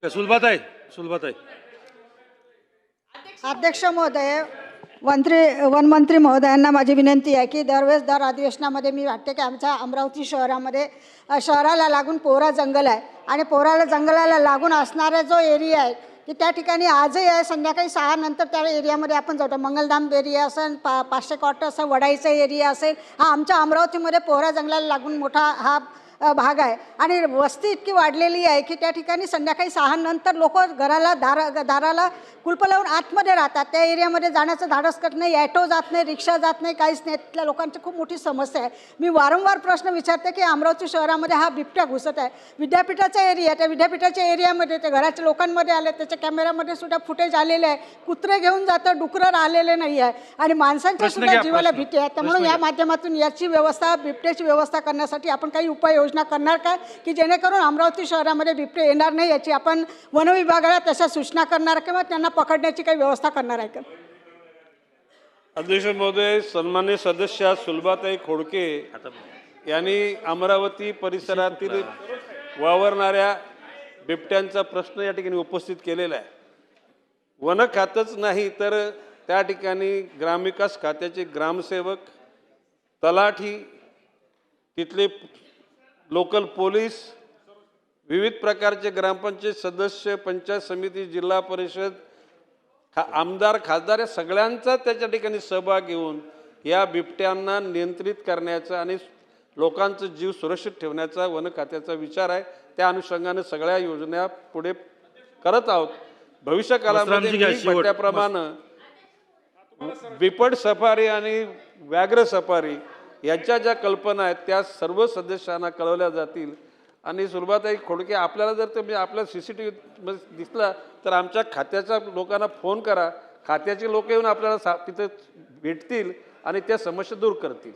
सुलभाताई सुलभाताई अध्यक्ष महोदय, वनमंत्री महोदयांना माझी विनंती आहे की दरवेळेस दर अधिवेशनामध्ये मी वाटते की आमच्या अमरावती शहरामध्ये शहराला लागून पोहरा जंगल आहे आणि पोहरा जंगलाला लागून असणारा जो एरिया आहे की त्या ठिकाणी आजही आहे. संध्याकाळी 6 नंतर त्या एरियामध्ये आपण जातो. मंगलधाम एरिया असेल, 500 क्वार्टर असेल, वडाईचा एरिया असेल, हा आमच्या अमरावतीमध्ये पोहरा जंगलाला लागून मोठा हा भाग आहे आणि वस्ती इतकी वाढलेली आहे की त्या ठिकाणी संध्याकाळी 6 नंतर लोक घराला दाराला कुलपं लावून आतमध्ये राहतात. त्या एरियामध्ये जाण्याचं धाडस करत नाही, ॲटो जात नाही, रिक्षा जात नाही, काहीच नाही. तिथल्या लोकांची खूप मोठी समस्या आहे. मी वारंवार प्रश्न विचारते की अमरावती शहरामध्ये हा बिबट्या घुसत आहे. विद्यापीठाचा एरिया, त्या विद्यापीठाच्या एरियामध्ये ते घराच्या लोकांमध्ये आले, त्याच्या कॅमेऱ्यामध्ये सुद्धा फुटेज आलेले आहे. कुत्रे घेऊन जातं, डुकरं राहिलेले नाही आहे आणि माणसांच्या सुद्धा जीवाला भीती आहे. त्यामुळे या माध्यमातून याची व्यवस्था, बिबट्याची व्यवस्था करण्यासाठी आपण काही उपाययोजना करणार का की जेणेकरून अमरावती शहरामध्ये बिबटे येणार नाही, याची आपण वन विभागाला तशा सूचना करणार किंवा त्यांना पकडण्याची काही व्यवस्था करणार आहे का? अध्यक्ष महोदय, सन्मान्य सदस्य सुलभाताई खोडके यांनी अमरावती परिसरातील वावरणाऱ्या बिबट्यांचा प्रश्न या ठिकाणी उपस्थित केलेला आहे. वन खातच नाही तर त्या ठिकाणी ग्रामविकास खात्याचे ग्रामसेवक, तलाठी, तिथले लोकल पोलीस, विविध प्रकारचे ग्रामपंचायत सदस्य, पंचायत समिती, जिल्हा परिषद, आमदार, खासदार या सगळ्यांचा त्याच्या ठिकाणी सहभाग घेऊन या बिबट्यांना नियंत्रित करण्याचा आणि लोकांचा जीव सुरक्षित ठेवण्याचा वन खात्याचा विचार आहे. त्या अनुषंगाने सगळ्या योजना पुढे करत आहोत. भविष्य काळामध्ये मी म्हटल्याप्रमाणे बिबट सफारी आणि व्याघ्र सफारी यांच्या ज्या कल्पना आहेत त्या सर्व सदस्यांना कळवल्या जातील. आणि सुलभाताई खोडके, आपल्याला जर तुम्ही आपल्या CCTV दिसला तर आमच्या खात्याच्या लोकांना फोन करा. खात्याचे लोक येऊन आपल्याला तिथे भेटतील आणि त्या समस्या दूर करतील.